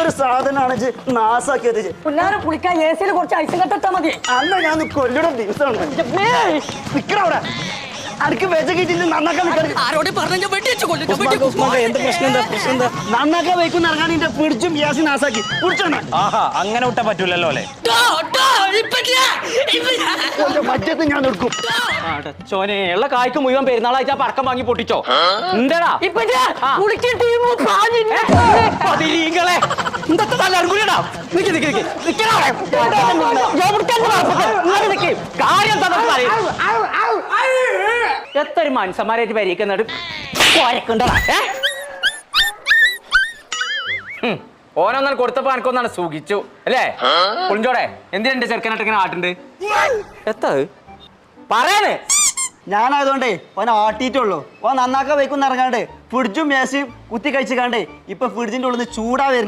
എന്തൊരു സാധനമാണ് നാസാക്കിയത്. പുല്ലാരെ കുളിക്കാൻ AC കുറച്ച് ഐസ് കെട്ടിട്ടാ മതി. അന്ന് ഞാൻ കൊല്ലുടെ ദിവസമാണ്. നിക്കവിടെ അനക്ക് വെച്ചക്കിട്ട് നന്നാക്കാൻ നന്നാക്കാൻ വയ്ക്കുന്ന ഇറങ്ങാൻ എന്റെ പിടിച്ചും ഗ്യാസ് നാസാക്കി പിടിച്ചോണ. ആഹാ അങ്ങനെ വിട്ടാ പറ്റൂലല്ലോ അല്ലേ? ബഡ്ജറ്റ് ഞാൻ എടുക്കും. ചോനെ ഉള്ള കായ്ക്ക് മുഴുവൻ പെരുന്നാളായിട്ട് പടക്കം വാങ്ങി പൊട്ടിച്ചോ? എന്താടാ എത്ര മനുഷ്യന്മാരായിട്ട് പരിക്കുന്നത് ഓനൊന്നും കൊടുത്തപ്പോ എനിക്കൊന്നാണ് സുഖിച്ചു അല്ലേ? പുളിഞ്ചോടെ എന്തിനാ എന്റെ ചെറുക്കനായിട്ട് ഇങ്ങനെ ആട്ടുണ്ട്? എത്ത പറയാന് ഞാനായതുകൊണ്ടേ ഓൻ ആട്ടിയിട്ടുള്ളൂ. ഓൻ നന്നാക്കാൻ വയ്ക്കുന്ന ഇറങ്ങാണ്ട് ഫ്രിഡ്ജും മേശയും കുത്തി കഴിച്ചിക്കാണ്ടേ ഇപ്പൊ ഫ്രിഡ്ജിന്റെ ഉള്ളിൽ ചൂടാ വരുന്നുണ്ട്.